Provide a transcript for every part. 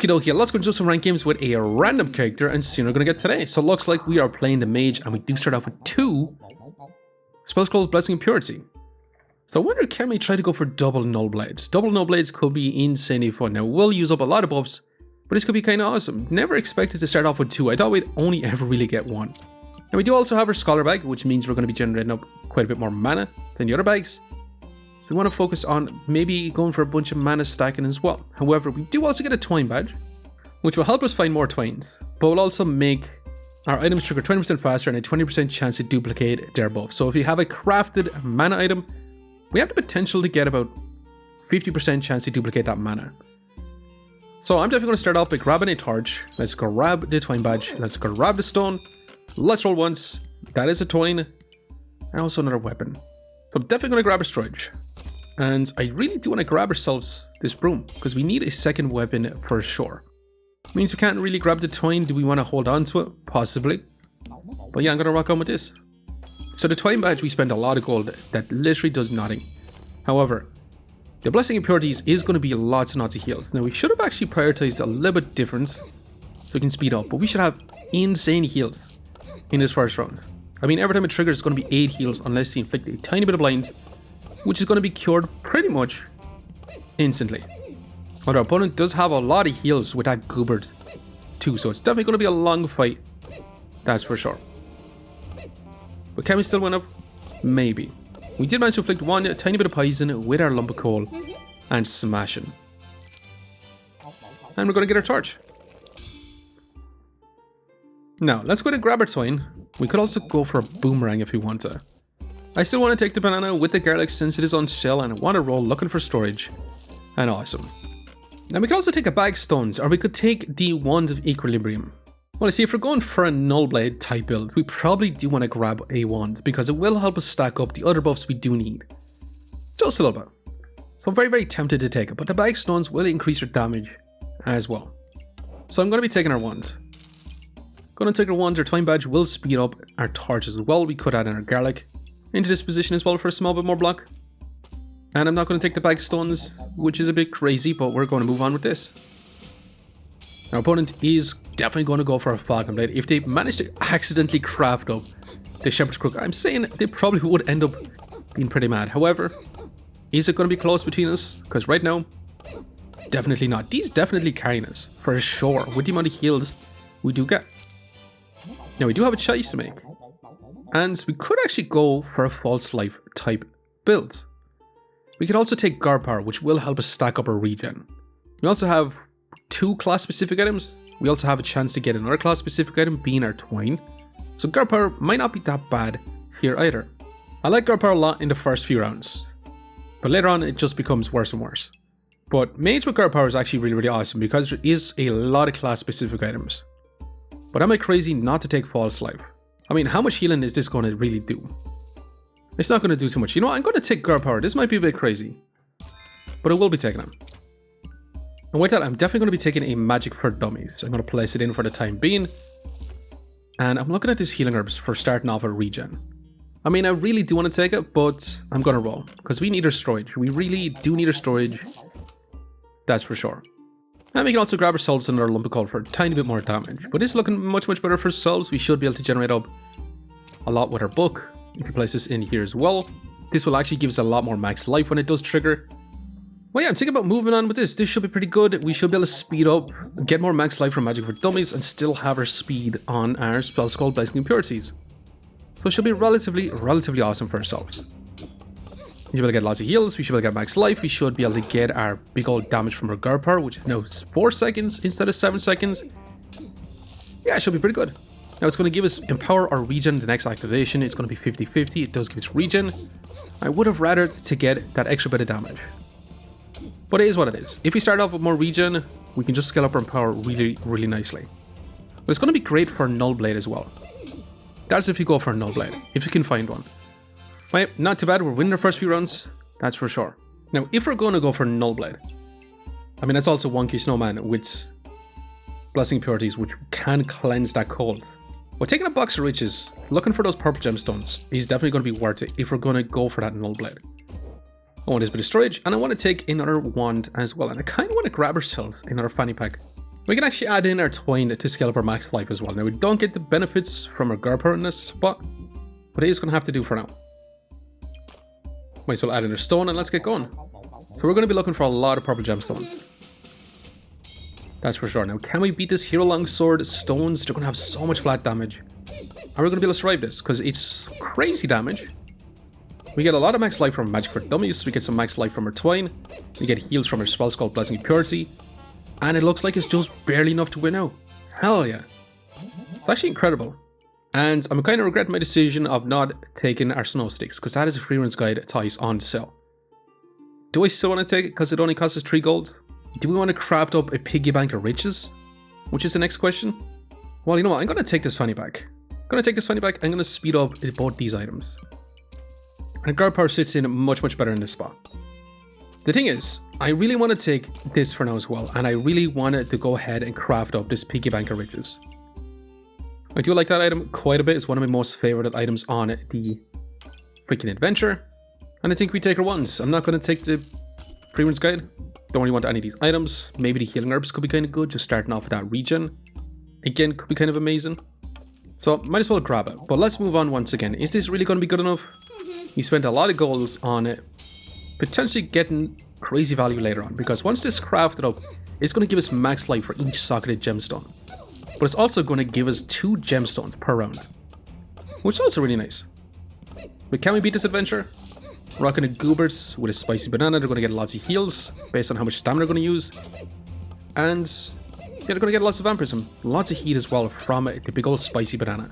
Okie dokie, let's go into some ranked games with a random character and see what we're going to get today. So it looks like we are playing the Mage and we do start off with 2 Spell Scrolls, Blessing and Purity. So I wonder, can we try to go for double Null Blades? Double Null Blades could be insanely fun. Now we'll use up a lot of buffs, but this could be kind of awesome. Never expected to start off with 2. I thought we'd only ever really get 1. And we do also have our Scholar Bag, which means we're going to be generating up quite a bit more mana than the other bags. So we want to focus on maybe going for a bunch of mana stacking as well. However, we do also get a Twine Badge, which will help us find more Twines, but will also make our items trigger 20% faster and a 20% chance to duplicate their buff. So if you have a crafted mana item, we have the potential to get about 50% chance to duplicate that mana. So I'm definitely going to start off by grabbing a torch. Let's grab the Twine Badge. Let's grab the stone. Let's roll once. That is a Twine. And also another weapon. So I'm definitely going to grab a Storage. And I really do want to grab ourselves this broom, because we need a second weapon for sure. Means we can't really grab the Twine. Do we want to hold on to it? Possibly. But yeah, I'm going to rock on with this. So the Twine Badge, we spend a lot of gold that literally does nothing. However, the Blessing and Purities is going to be lots and lots of heals. Now we should have actually prioritized a little bit different so we can speed up, but we should have insane heals in this first round. I mean, every time it triggers, it's going to be 8 heals unless they inflict a tiny bit of blind, which is going to be cured pretty much instantly. But our opponent does have a lot of heals with that Goobert too, so it's definitely going to be a long fight, that's for sure. But can we still win up? Maybe. We did manage to inflict one tiny bit of poison with our lump of coal and smashing. And we're going to get our torch. Now, let's go ahead and grab our Twine. We could also go for a boomerang if we want to. I still want to take the banana with the garlic since it is on sale and I want to roll looking for storage. And awesome. Now we could also take a bag of stones, or we could take the Wand of Equilibrium. Well, I see, if we're going for a Null Blade type build, we probably do want to grab a wand because it will help us stack up the other buffs we do need. Just a little bit. So I'm very, very tempted to take it, but the bag of stones will increase your damage as well. So I'm going to be taking our wand. Going to take our wand. Our Twine Badge will speed up our torch as well. We could add in our garlic into this position as well for a small bit more block. And I'm not going to take the bag of stones, which is a bit crazy, but we're going to move on with this. Our opponent is definitely going to go for a Falcon Blade. If they manage to accidentally craft up the Shepherd's Crook, I'm saying they probably would end up being pretty mad. However, is it going to be close between us? Because right now, definitely not. These definitely carrying us, for sure, with the amount of heals we do get. Now, we do have a choice to make. And we could actually go for a False Life type build. We could also take Guard Power, which will help us stack up our regen. We also have 2 class-specific items. We also have a chance to get another class-specific item, being our Twine. So Guard Power might not be that bad here either. I like Guard Power a lot in the first few rounds, but later on it just becomes worse and worse. But Mage with Guard Power is actually really, really awesome because there is a lot of class-specific items. But am I crazy not to take False Life? I mean, how much healing is this going to really do? It's not going to do too much. You know what? I'm going to take Guard Power. This might be a bit crazy, but I will be taking them. And with that, I'm definitely going to be taking a Magic for Dummies. I'm going to place it in for the time being. And I'm looking at these healing herbs for starting off a regen. I mean, I really do want to take it, but I'm going to roll. Because we need our storage. We really do need our storage. That's for sure. And we can also grab ourselves another lump of coal for a tiny bit more damage. But it's looking much, much better for ourselves. We should be able to generate up a lot with our book. If we place this in here as well, this will actually give us a lot more max life when it does trigger. Well, yeah, I'm thinking about moving on with this. This should be pretty good. We should be able to speed up, get more max life from Magic for Dummies, and still have our speed on our Spell Scroll Blessing Impurities. So it should be relatively awesome for ourselves. We should be able to get lots of heals. We should be able to get max life. We should be able to get our big old damage from our Guard Power, which is now 4 seconds instead of 7 seconds. Yeah, it should be pretty good. Now it's going to give us Empower or Regen the next activation. It's going to be 50-50. It does give us Regen. I would have rathered to get that extra bit of damage. But it is what it is. If we start off with more regen, we can just scale up our power really, really nicely. But it's going to be great for Null Blade as well. That's if you go for a Null Blade, if you can find one. Well, not too bad. We're winning our first few runs, that's for sure. Now, if we're going to go for Null Blade, I mean, that's also Wonky Snowman with Blessing Purities, which can cleanse that cold. But taking a box of riches, looking for those purple gemstones is definitely going to be worth it if we're going to go for that Null Blade. I want this bit of storage, and I want to take another wand as well. And I kind of want to grab ourselves another fanny pack We can actually add in our twine to scale up our max life as well. Now we don't get the benefits from our Garper in this spot, but it is going to have to do for now. Might as well add in our stone and let's get going. So we're going to be looking for a lot of purple gemstones. That's for sure. Now can we beat this Hero Longsword stones? They're going to have so much flat damage. Are we going to be able to survive this? Because it's crazy damage. We get a lot of max life from Magic for Dummies. We get some max life from our twine. We get heals from our spell called Blessing of Purity. And it looks like it's just barely enough to win out. Hell yeah. It's actually incredible. And I'm kind of regretting my decision of not taking our snow sticks, because that is a free runs guide ties on sale. Do I still want to take it because it only costs us 3 gold? Do we want to craft up a piggy bank of riches? Which is the next question. Well, you know what? I'm going to take this fanny pack. I'm going to take this fanny pack. I'm going to speed up both these items. And guard power sits in much better in this spot. The thing is, I really want to take this for now as well, and I really wanted to go ahead and craft up this piggy bank of riches. I do like that item quite a bit. It's one of my most favorite items on the freaking adventure. And I think we take her once. I'm not going to take the pre-runs guide. Don't really want any of these items. Maybe the healing herbs could be kind of good, just starting off with that regen. Again, could be kind of amazing. So might as well grab it. But let's move on once again. Is this really going to be good enough? We spent a lot of golds on it. Potentially getting crazy value later on, because once this is crafted up, it's going to give us max life for each socketed gemstone. But it's also going to give us 2 gemstones per round, which is also really nice. But can we beat this adventure? Rocking a Goobers with a spicy banana, they're going to get lots of heals based on how much stamina they're going to use. And yeah, they're going to get lots of vampirism, lots of heat as well from the big old spicy banana.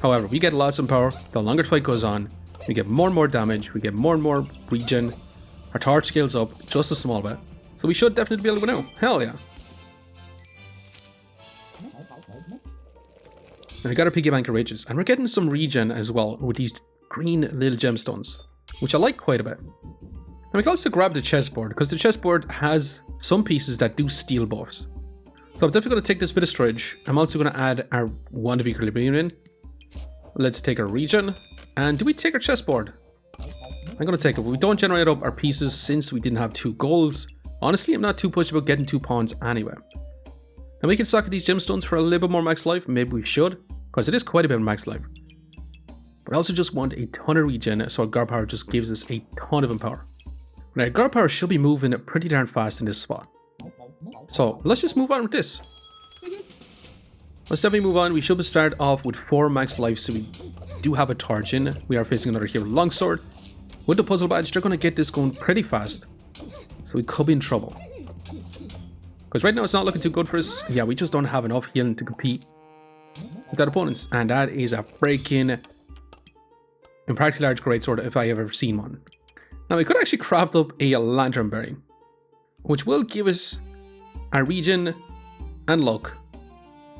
However, we get lots of power the longer the fight goes on. We get more and more damage, we get more and more regen. Our torch scales up just a small bit. So we should definitely be able to win out. Hell yeah. And we got our piggy bank of riches, and we're getting some regen as well with these green little gemstones, which I like quite a bit. And we can also grab the chessboard, because the chessboard has some pieces that do steal buffs. So I'm definitely going to take this bit of storage. I'm also going to add our Wand of Equilibrium in. Let's take our regen. And do we take our chessboard? I'm going to take it. We don't generate up our pieces since we didn't have 2 golds. Honestly, I'm not too pushy about getting 2 pawns anyway. And we can socket these gemstones for a little bit more max life. Maybe we should, because it is quite a bit of max life. But I also just want a ton of regen, so our guard power just gives us a ton of empower. Now, our guard power should be moving pretty darn fast in this spot. So let's just move on with this. Let's definitely move on. We should start off with 4 max life, so we do have a torch in. We are facing another Hero Longsword. With the puzzle badge, they're going to get this going pretty fast. So we could be in trouble. Because right now it's not looking too good for us. Yeah, we just don't have enough healing to compete with our opponents. And that is a freaking impractically large greatsword if I have ever seen one. Now we could actually craft up a Lantern Berry, which will give us a regen and luck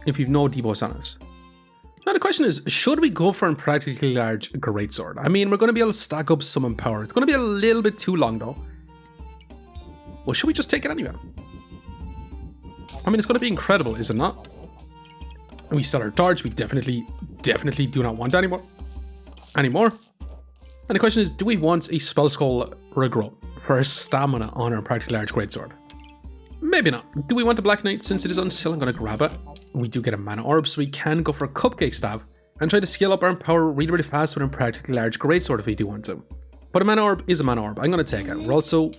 if you've no debuffs on us. Now the question is, should we go for a practically large greatsword? I mean, we're going to be able to stack up some empower. It's going to be a little bit too long though. Well, should we just take it anyway? I mean, it's going to be incredible, is it not? And we sell our torch. We definitely do not want that anymore. And the question is, do we want a spell skull regrow for our stamina on our practically large greatsword? Maybe not. Do we want the Black Knight? Since it is on sale, I'm going to grab it. We do get a mana orb, so we can go for a Cupcake Staff and try to scale up our power really fast with a practically large greatsword if we do want to. But a mana orb is a mana orb. I'm going to take it. We're also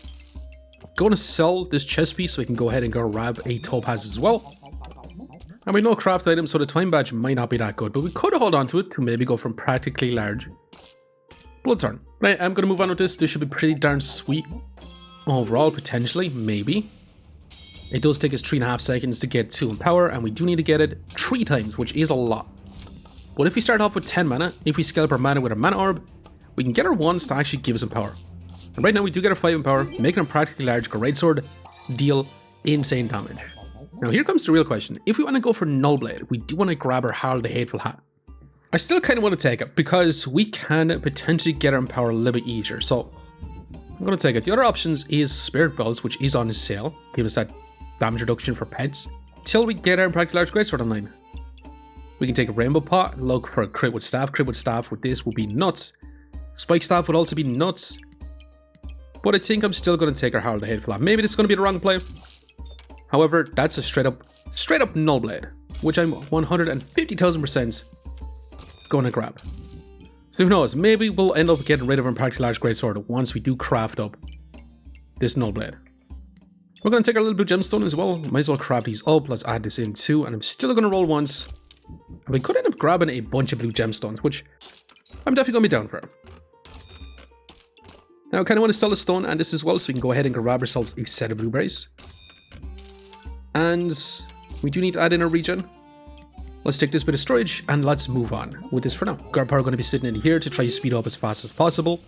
going to sell this chest piece so we can go ahead and go grab a Topaz as well. And we know craft items, so the Twine Badge might not be that good, but we could hold on to it to maybe go from practically large Bloodthorn. Right, I'm going to move on with this. This should be pretty darn sweet overall, potentially, maybe. It does take us 3.5 seconds to get 2 in power, and we do need to get it 3 times, which is a lot. But if we start off with 10 mana, if we scale up our mana with a mana orb, we can get our ones to actually give us some power. And right now we do get our 5 in power, making a practically large greatsword deal insane damage. Now here comes the real question. If we want to go for Null Blade, we do want to grab our Harald the Hateful hat. I still kind of want to take it because we can potentially get our power a little bit easier. So I'm going to take it. The other options is Spirit Bells, which is on sale. Give us that damage reduction for pets till we get our practically large greatsword online. We can take a Rainbow Pot, look for a crit with staff. Crit with staff with this would be nuts. Spike Staff would also be nuts. But I think I'm still going to take our Harald the Hateful hat. Maybe this is going to be the wrong play. However, that's a straight up Null Blade, which I'm 150,000% going to grab. So who knows, maybe we'll end up getting rid of Impractically Large Greatsword once we do craft up this Null Blade. We're going to take our little blue gemstone as well. Might as well craft these up. Let's add this in too. And I'm still going to roll once. And we could end up grabbing a bunch of blue gemstones, which I'm definitely going to be down for. Now I kind of want to sell a stone and this as well, so we can go ahead and grab ourselves a set of blueberries. And we do need to add in a regen. Let's take this bit of storage and let's move on with this for now. Guard power going to be sitting in here to try to speed up as fast as possible.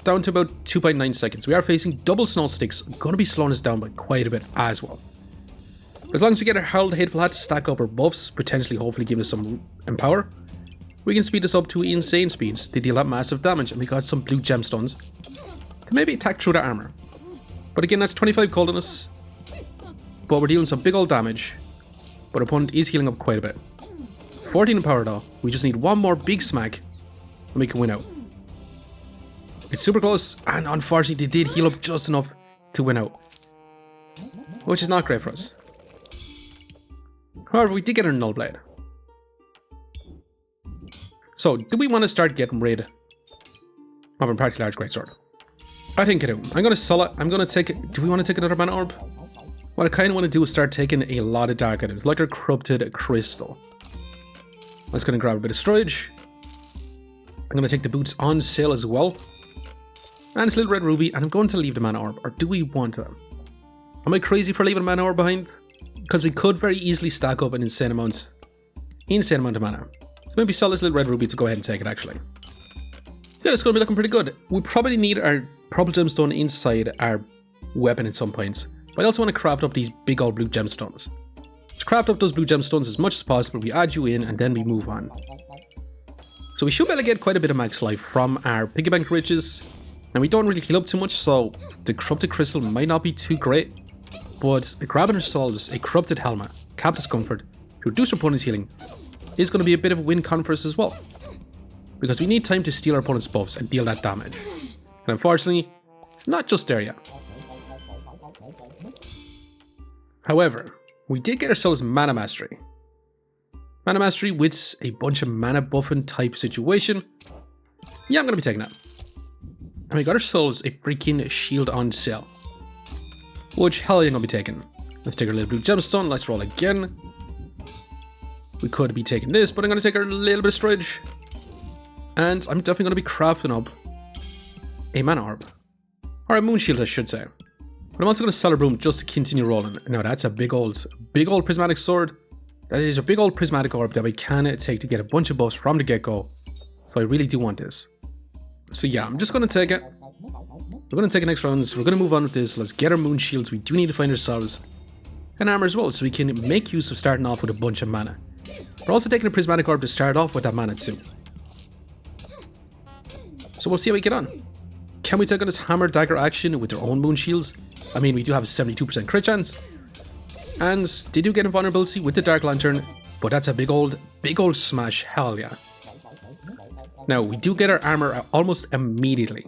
Down to about 2.9 seconds. We are facing double snow sticks, going to be slowing us down by quite a bit as well. As long as we get our Herald Hateful Hat to stack up our buffs, potentially hopefully give us some empower, we can speed this up to insane speeds to deal that massive damage, and we got some blue gemstones to maybe attack through the armor. But again, that's 25 coldness, but we're dealing some big old damage, but our opponent is healing up quite a bit. 14 in power though, we just need one more big smack and we can win out. It's super close, and unfortunately they did heal up just enough to win out, which is not great for us. However, we did get our Null Blade. So, do we want to start getting rid of Impractically Large Greatsword? I think I do. I'm going to sell it. I'm going to take it. Do we want to take another mana orb? What I kind of want to do is start taking a lot of dark items, like our corrupted crystal. Let's go and grab a bit of storage. I'm going to take the boots on sale as well. And this little red ruby, and I'm going to leave the mana orb. Or do we want to? Am I crazy for leaving a mana orb behind? Because we could very easily stack up an insane amount of mana. So maybe sell this little red ruby to go ahead and take it actually. So yeah, it's going to be looking pretty good. We probably need our purple gemstone inside our weapon at some points. But I also want to craft up these big old blue gemstones. Let's craft up those blue gemstones as much as possible. We add you in and then we move on. So we should be able to get quite a bit of max life from our piggy bank riches. And we don't really heal up too much, so the corrupted crystal might not be too great. But grabbing ourselves a corrupted helmet, Captain's Comfort, to reduce our opponent's healing, is going to be a bit of a win con for us as well. Because we need time to steal our opponent's buffs and deal that damage. And unfortunately, not just there yet. However, we did get ourselves Mana Mastery. Mana Mastery with a bunch of mana buffing type situation. Yeah, I'm going to be taking that. And we got ourselves a freaking shield on sale. Which hell are you going to be taking? Let's take our little blue gemstone. Let's roll again. We could be taking this, but I'm going to take our little bit of storage. And I'm definitely going to be crafting up a mana orb. Or a moon shield, I should say. But I'm also going to sell a broom just to continue rolling. Now that's a big old prismatic sword. That is a big old prismatic orb that we can take to get a bunch of buffs from the get-go. So I really do want this. So yeah, I'm just going to take it. We're going to take it next rounds. We're going to move on with this. Let's get our moon shields. We do need to find ourselves an armor as well, so we can make use of starting off with a bunch of mana. We're also taking a prismatic orb to start off with that mana too. So we'll see how we get on. Can we take on this hammer dagger action with their own moon shields? I mean, we do have a 72% crit chance. And they do get invulnerability with the Dark Lantern, but that's a big old smash, hell yeah. Now, we do get our armor almost immediately.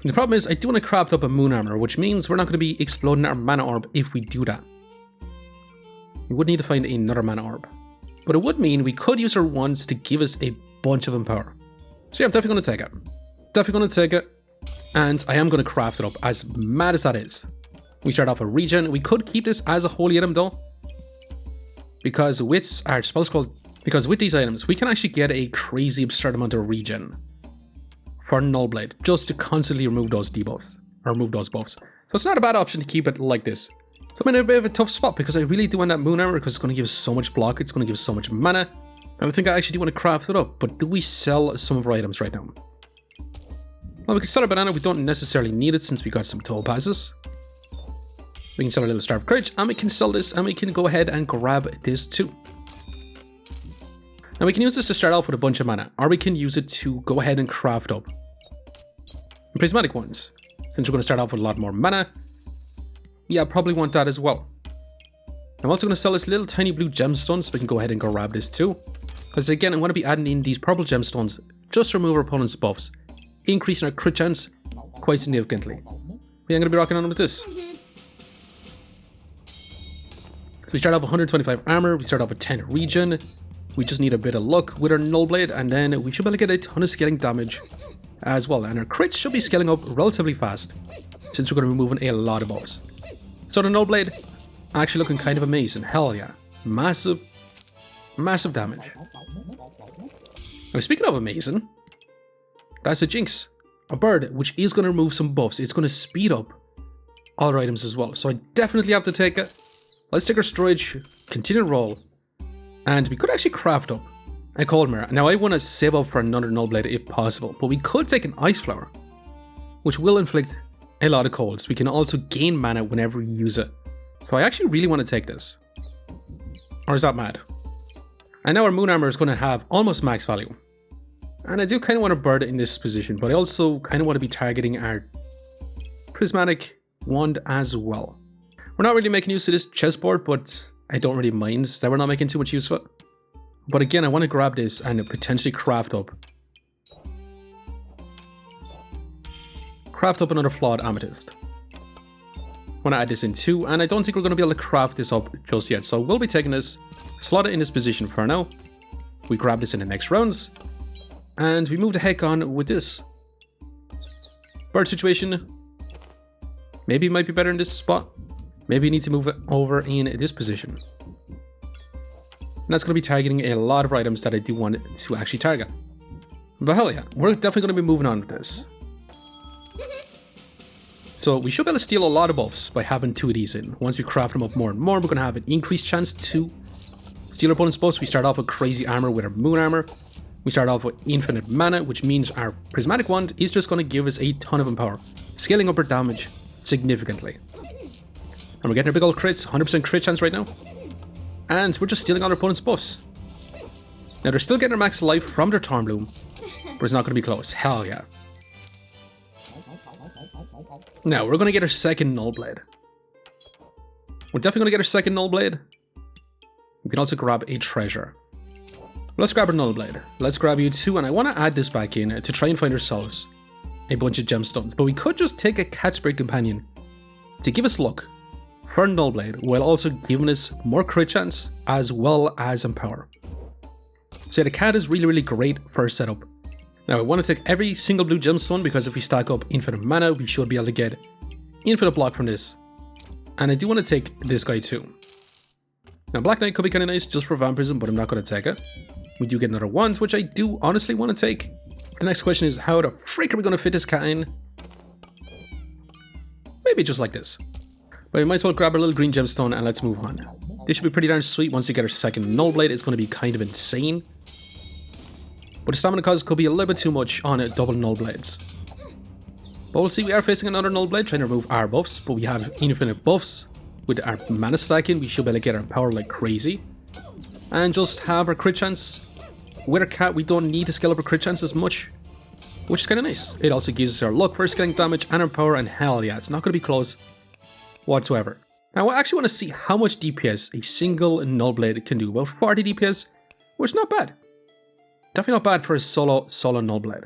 The problem is, I do want to craft up a moon armor, which means we're not going to be exploding our mana orb if we do that. We would need to find another mana orb. But it would mean we could use our wands to give us a bunch of empower. So yeah, I'm definitely going to take it. Definitely going to take it. And I am going to craft it up, as mad as that is. We start off with regen. We could keep this as a holy item though. Because with our spell scroll, because with these items, we can actually get a crazy absurd amount of regen for Null Blade, just to constantly remove those debuffs, or remove those buffs. So it's not a bad option to keep it like this. So I'm in a bit of a tough spot because I really do want that moon armor because it's going to give us so much block, it's going to give us so much mana. And I think I actually do want to craft it up, but do we sell some of our items right now? Well, we can sell our banana, we don't necessarily need it since we got some topazes. We can sell our little Star of Courage, and we can sell this, and we can go ahead and grab this too. Now we can use this to start off with a bunch of mana, or we can use it to go ahead and craft up prismatic ones. Since we're going to start off with a lot more mana, yeah, I probably want that as well. I'm also going to sell this little tiny blue gemstone, so we can go ahead and grab this too. Because again, I'm going to be adding in these purple gemstones just to remove our opponent's buffs, increasing our crit chance quite significantly. Yeah, I'm going to be rocking on with this. So we start off with 125 armor, we start off with 10 regen. We just need a bit of luck with our Null Blade, and then we should be able to get a ton of scaling damage as well. And our crits should be scaling up relatively fast, since we're going to be moving a lot of buffs. So the Null Blade, actually looking kind of amazing. Hell yeah. Massive, massive damage. Now speaking of amazing, that's a Jinx. A bird, which is going to remove some buffs. It's going to speed up other items as well. So I definitely have to take it. Let's take our storage, continue to roll. And we could actually craft up a Cold Mirror. Now I want to save up for another Null Blade if possible, but we could take an Ice Flower, which will inflict a lot of colds. We can also gain mana whenever we use it. So I actually really want to take this. Or is that mad? And now our Moon Armor is going to have almost max value. And I do kind of want to bird it in this position, but I also kind of want to be targeting our Prismatic Wand as well. We're not really making use of this chessboard, but I don't really mind that we're not making too much use of it. But again, I want to grab this and potentially craft up another Flawed Amethyst. I want to add this in too, and I don't think we're going to be able to craft this up just yet. So we'll be taking this, slot it in this position for now. We grab this in the next rounds, and we move the heck on with this. Bird situation. Maybe it might be better in this spot. Maybe you need to move it over in this position. And that's going to be targeting a lot of items that I do want to actually target. But hell yeah, we're definitely going to be moving on with this. So we should be able to steal a lot of buffs by having 2 of these in. Once we craft them up more and more, we're going to have an increased chance to steal our opponent's buffs. We start off with crazy armor with our Moon Armor. We start off with infinite mana, which means our Prismatic Wand is just going to give us a ton of empower, scaling up our damage significantly. And we're getting our big old crits, 100% crit chance right now. And we're just stealing all our opponent's buffs. Now they're still getting their max life from their Thorn Bloom, but it's not going to be close. Hell yeah. Now we're going to get our second Null Blade. We're definitely going to get our second Null Blade. We can also grab a treasure. Let's grab our Null Blade. Let's grab you too, and I want to add this back in to try and find ourselves a bunch of gemstones. But we could just take a Catspray Companion to give us luck for Null Blade, while also giving us more crit chance as well as empower. So the cat is really, really great for our setup. Now I want to take every single blue gemstone, because if we stack up infinite mana, we should be able to get infinite block from this. And I do want to take this guy too. Now Black Knight could be kind of nice just for vampirism, but I'm not going to take it. We do get another Wands, which I do honestly want to take. The next question is, how the freak are we going to fit this cat in? Maybe just like this. But we might as well grab our little green gemstone and let's move on. This should be pretty darn sweet. Once you get our second Null Blade, it's going to be kind of insane. But the stamina cost could be a little bit too much on double Null Blades. But we'll see, we are facing another Null Blade, trying to remove our buffs, but we have infinite buffs. With our mana stacking, we should be able to get our power like crazy. And just have our crit chance. With our cat, we don't need to scale up our crit chance as much, which is kind of nice. It also gives us our luck for scaling damage and our power, and hell yeah, it's not going to be close whatsoever. Now I actually want to see how much DPS a single Null Blade can do. About 40 DPS, which is not bad. Definitely not bad for a solo Null Blade.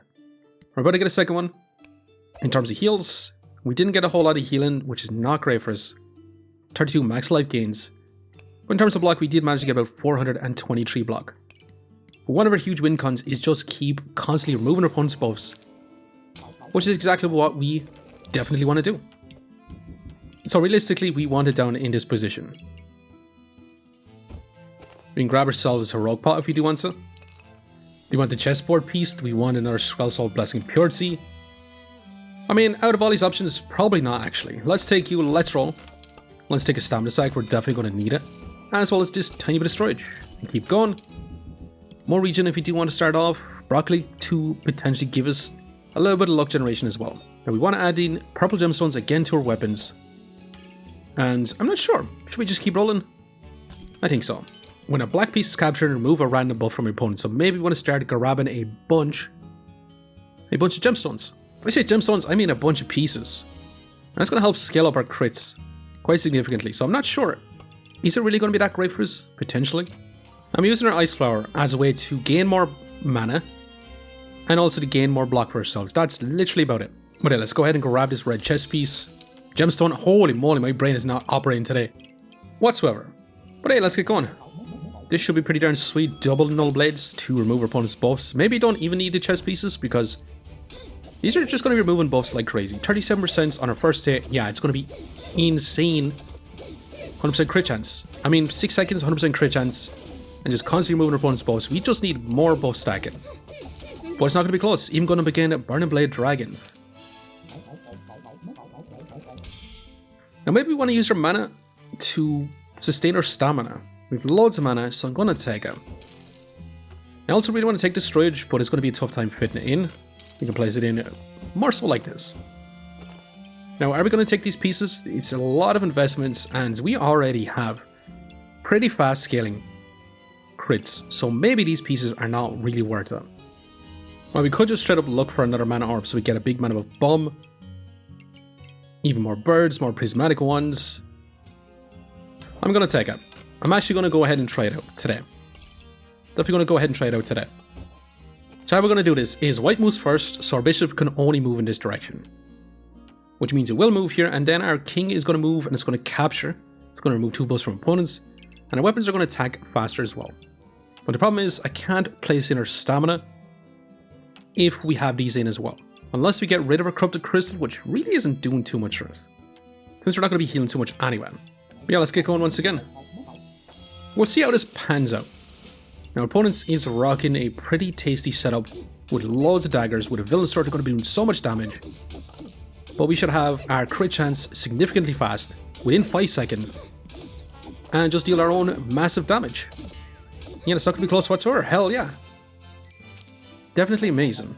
We're about to get a second one. In terms of heals, we didn't get a whole lot of healing, which is not great for us. 32 max life gains. But in terms of block, we did manage to get about 423 block. But one of our huge win cons is just keep constantly removing our opponent's buffs, which is exactly what we definitely want to do. So realistically, we want it down in this position. We can grab ourselves a Rogue Pot if we do want to. We want the chessboard piece. We want another Swellsoul Blessing Purity. I mean, out of all these options, probably not actually. Let's take you, let's roll. Let's take a Stamina Sack, we're definitely going to need it. As well as this tiny bit of storage. And keep going. More regen if you do want to start off. Broccoli to potentially give us a little bit of luck generation as well. Now we want to add in purple gemstones again to our weapons. And I'm not sure, should we just keep rolling? I think so. When a black piece is captured, remove a random buff from your opponent. So maybe we want to start grabbing a bunch of gemstones. When I say gemstones, I mean a bunch of pieces. And that's going to help scale up our crits quite significantly. So I'm not sure. Is it really going to be that great for us? Potentially. I'm using our Ice Flower as a way to gain more mana and also to gain more block for ourselves. That's literally about it. But yeah, let's go ahead and grab this red chest piece. Gemstone. Holy moly, my brain is not operating today whatsoever. But hey, let's get going. This should be pretty darn sweet. Double null blades to remove our opponent's buffs. Maybe you don't even need the chest pieces because these are just going to be removing buffs like crazy. 37% on our first hit. Yeah, it's going to be insane. 100% crit chance. I mean, 6 seconds, 100% crit chance. And just constantly moving our opponent's buffs. We just need more buff stacking. But it's not going to be close. Even going to begin Burning Blade Dragon. Now maybe we want to use our mana to sustain our stamina. We have loads of mana, so I'm going to take it. I also really want to take Destroyage, but it's going to be a tough time fitting it in. We can place it in more so like this. Now, are we going to take these pieces? It's a lot of investments, and we already have pretty fast scaling crits, so maybe these pieces are not really worth it. Well, we could just straight up look for another mana orb, so we get a big mana of bomb, even more birds, more prismatic ones. I'm going to take it. I'm actually going to go ahead and try it out today. Definitely going to go ahead and try it out today. So how we're going to do this is white moves first, so our bishop can only move in this direction. Which means it will move here, and then our king is going to move and it's going to capture. It's going to remove 2 buffs from opponents, and our weapons are going to attack faster as well. But the problem is I can't place in our stamina if we have these in as well. Unless we get rid of our corrupted crystal, which really isn't doing too much for us. Since we're not going to be healing too much anyway. But yeah, let's get going once again. We'll see how this pans out. Now, our opponent is rocking a pretty tasty setup with loads of daggers, with a villain sword going to be doing so much damage. But we should have our crit chance significantly fast, within 5 seconds, and just deal our own massive damage. Yeah, it's not going to be close whatsoever. Hell yeah. Definitely amazing.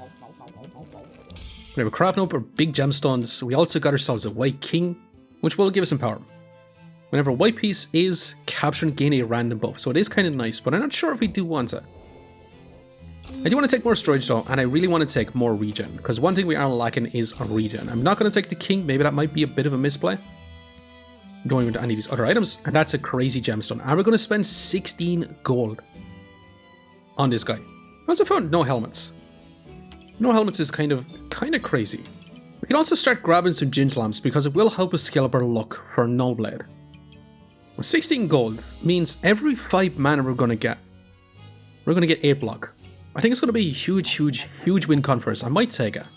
We have crafting up our big gemstones. We also got ourselves a white king, which will give us some power. Whenever a white piece is captured, gain a random buff, so it is kind of nice, but I'm not sure if we do want it. I do want to take more storage though, and I really want to take more regen, because one thing we are lacking is a regen. I'm not going to take the king, maybe that might be a bit of a misplay. Don't even any of these other items, and that's a crazy gemstone. And we're going to spend 16 gold on this guy. I also found no helmets. No helmets is kind of crazy. We can also start grabbing some Jin's lamps because it will help us scale up our luck for Null Blade. 16 gold means every 5 mana we're going to get 8 block. I think it's going to be a huge win con for us. I might take it,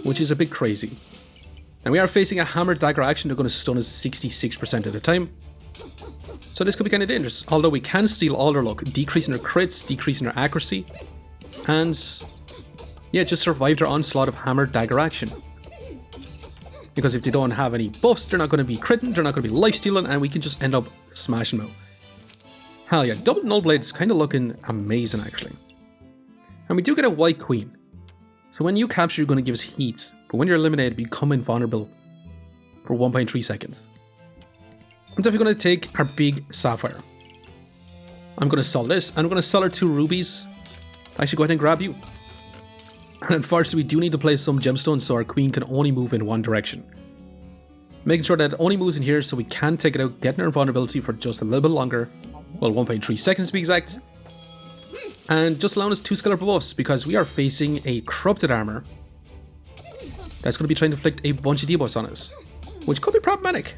which is a bit crazy. And we are facing a hammer dagger action. They're going to stun us 66% of the time. So this could be kind of dangerous. Although we can steal all their luck, decreasing their crits, decreasing their accuracy, and yeah, just survive their onslaught of hammer dagger action. Because if they don't have any buffs, they're not going to be critting, they're not going to be lifestealing, and we can just end up smashing them out. Hell yeah, double null blade is kind of looking amazing actually. And we do get a white queen. So when you capture, you're going to give us heat, but when you're eliminated, you become invulnerable for 1.3 seconds. I'm definitely going to take our big sapphire. I'm going to sell this, and I'm going to sell our 2 rubies. I should go ahead and grab you. And unfortunately, we do need to place some gemstones so our queen can only move in one direction. Making sure that it only moves in here so we can take it out, getting our invulnerability for just a little bit longer. Well, 1.3 seconds to be exact. And just allowing us 2 scalar buffs because we are facing a corrupted armor that's going to be trying to inflict a bunch of debuffs on us, which could be problematic.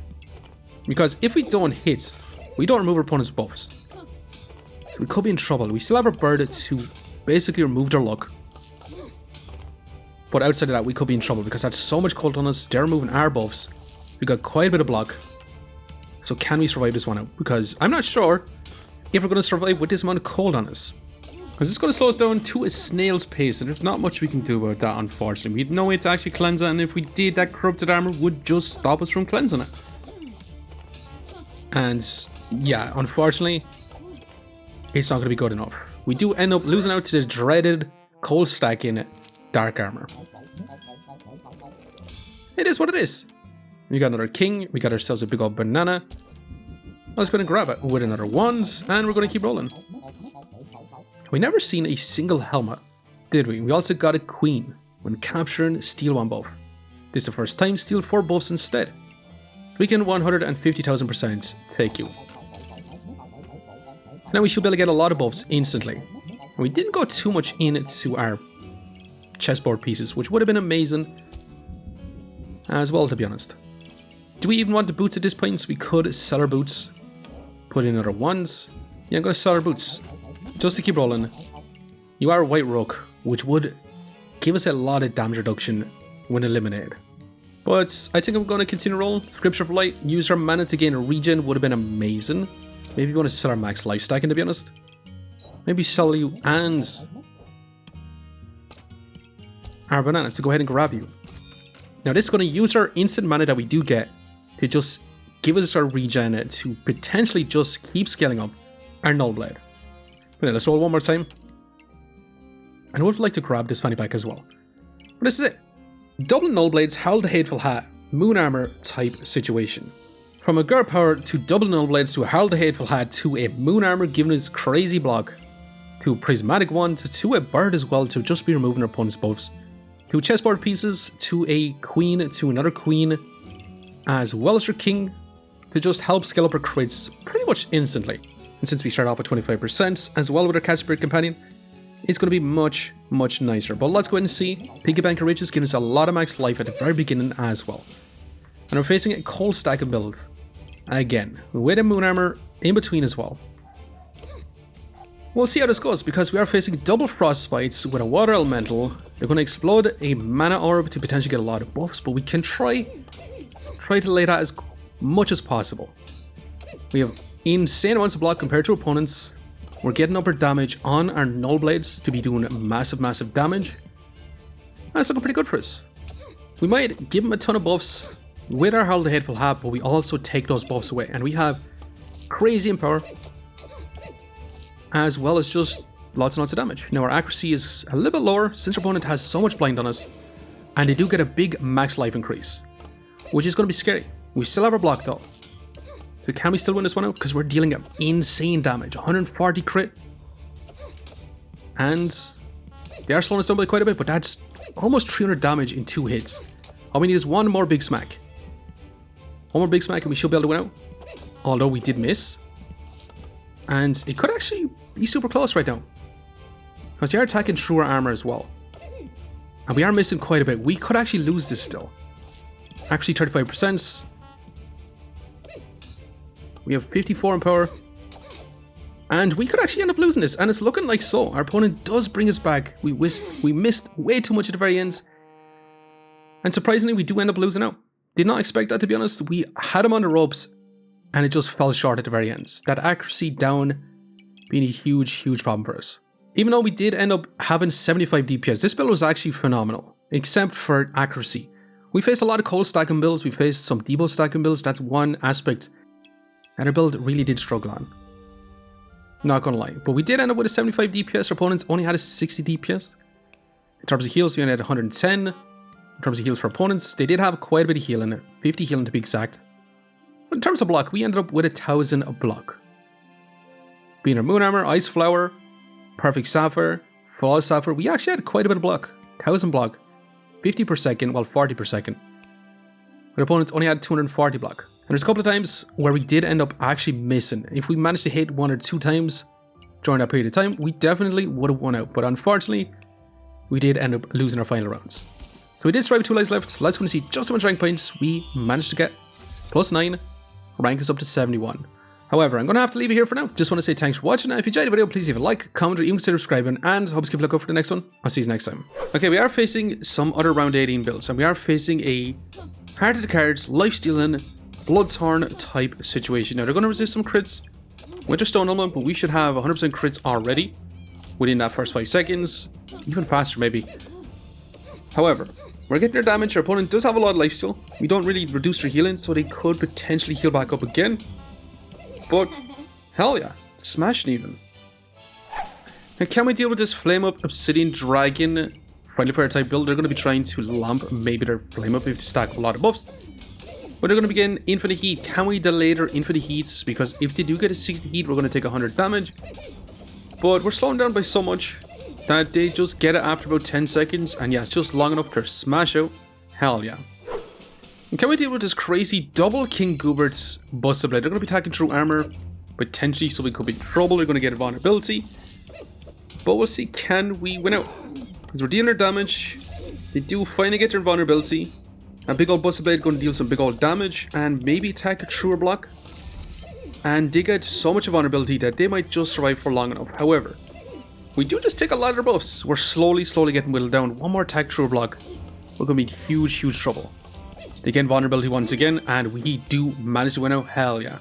Because if we don't hit, we don't remove our opponent's buffs. So we could be in trouble. We still have our bird to basically remove their luck. But outside of that, we could be in trouble because that's so much cold on us. They're removing our buffs. We got quite a bit of block. So can we survive this one out? Because I'm not sure if we're going to survive with this amount of cold on us. Because it's going to slow us down to a snail's pace, and there's not much we can do about that, unfortunately. We had no way to actually cleanse it, and if we did, that corrupted armor would just stop us from cleansing it. And yeah, unfortunately, it's not going to be good enough. We do end up losing out to the dreaded cold stacking dark armor. It is what it is. We got another king, we got ourselves a big old banana. Let's go and grab it with another wand, and we're going to keep rolling. We never seen a single helmet, did we? We also got a queen when capturing steal 1 buff. This is the first time, steal 4 buffs instead. We can 150,000% take you. Now we should be able to get a lot of buffs instantly. And we didn't go too much into our chessboard pieces, which would have been amazing as well, to be honest. Do we even want the boots at this point? So we could sell our boots. put in another ones. Yeah, I'm going to sell our boots. Just to keep rolling. You are a White Rook, which would give us a lot of damage reduction when eliminated. But I think I'm going to continue rolling. Scripture of Light, use our mana to gain a regen would have been amazing. Maybe we want to sell our max life stacking, to be honest. Maybe sell you and our banana to go ahead and grab you. Now this is going to use our instant mana that we do get to just give us our regen to potentially just keep scaling up our Null Blade. But yeah, let's roll one more time. And I would like to grab this fanny pack as well. But this is it. Double Null Blades, Howl the Hateful Hat, Moon Armor type situation. From a Girl Power to double Null Blades to a Howl the Hateful Hat to a Moon Armor giving us crazy block to a Prismatic Wand to a Bird as well to just be removing our opponent's buffs. To chessboard pieces, to a Queen, to another Queen, as well as your King to just help scale up our crits pretty much instantly. And since we start off with 25% as well with our Cat Spirit Companion, it's going to be much, much nicer. But let's go ahead and see. Piggy Bank of Riches gives us a lot of max life at the very beginning as well. And we're facing a cold stack build. Again, with a Moon Armor in between as well. We'll see how this goes because we are facing double Frostbites with a Water Elemental. They're going to explode a Mana Orb to potentially get a lot of buffs, but we can try to lay that as much as possible. We have insane amounts of block compared to opponents. We're getting upper damage on our Null Blades to be doing massive, massive damage. And it's looking pretty good for us. We might give him a ton of buffs with our Howl the Hateful Hat, but we also take those buffs away. And we have crazy Empower, as well as just lots and lots of damage. Now our accuracy is a little bit lower since our opponent has so much blind on us. And they do get a big max life increase, which is going to be scary. We still have our block though. So can we still win this one out? Because we're dealing insane damage. 140 crit. And they are slowing us down by quite a bit, but that's almost 300 damage in 2 hits. All we need is one more big smack. One more big smack and we should be able to win out. Although we did miss. And it could actually be super close right now. Because they are attacking through our armor as well. And we are missing quite a bit. We could actually lose this still. Actually 35%. We have 54 in power. And we could actually end up losing this. And it's looking like so. Our opponent does bring us back. We missed way too much at the very end. And surprisingly, we do end up losing out. Did not expect that, to be honest. We had him on the ropes. And it just fell short at the very end. That accuracy down being a huge, huge problem for us. Even though we did end up having 75 DPS, this build was actually phenomenal. Except for accuracy. We faced a lot of cold stacking builds. We faced some debuff stacking builds. That's one aspect that our build really did struggle on. Not gonna lie. But we did end up with a 75 DPS. Our opponents only had a 60 DPS. In terms of heals, we only had 110. In terms of heals for opponents, they did have quite a bit of healing. 50 healing to be exact. But in terms of block, we ended up with 1,000 of block. Being our Moon Armor, Ice Flower, Perfect Sapphire, Flawless Sapphire, we actually had quite a bit of block. 1,000 block. 50 per second, well 40 per second. Our opponents only had 240 block. And there's a couple of times where we did end up actually missing. If we managed to hit 1 or 2 times during that period of time, we definitely would have won out. But unfortunately, we did end up losing our final rounds. So we did survive with 2 lives left. Let's go and see just how much rank points we managed to get. +9, rank is up to 71. However, I'm going to have to leave it here for now. Just want to say thanks for watching. Now, if you enjoyed the video, please leave a like, comment, or even consider subscribing. And hope you keep a lookout for the next one. I'll see you next time. Okay, we are facing some other round 18 builds. And we are facing a Heart of the Cards, Lifestealing, Bloodthorn type situation. Now, they're going to resist some crits. Winterstone element, but we should have 100% crits already within that first 5 seconds. Even faster, maybe. However, we're getting their damage. Our opponent does have a lot of lifesteal. We don't really reduce their healing, so they could potentially heal back up again. But, hell yeah. Smashing even. Now, can we deal with this Flame Up Obsidian Dragon Friendly Fire type build? They're going to be trying to lamp maybe their Flame Up if they stack up a lot of buffs. But they're going to begin Infinite Heat. Can we delay their Infinite Heats? Because if they do get a 60 heat, we're going to take 100 damage. But we're slowing down by so much that they just get it after about 10 seconds. And yeah, it's just long enough to smash out. Hell yeah. And can we deal with this crazy double King Goobert's Buster Blade? They're going to be attacking through armor, potentially, so we could be in trouble. They're going to get a vulnerability. But we'll see, can we win out? Because we're dealing their damage. They do finally get their vulnerability. A big old Buster Blade going to deal some big old damage and maybe attack a truer block. and they get so much vulnerability that they might just survive for long enough. However, we do just take a lot of their buffs. We're slowly getting whittled down. One more attack through a block, we're going to be in huge trouble. They gain vulnerability once again, and we do manage to win out. Hell yeah.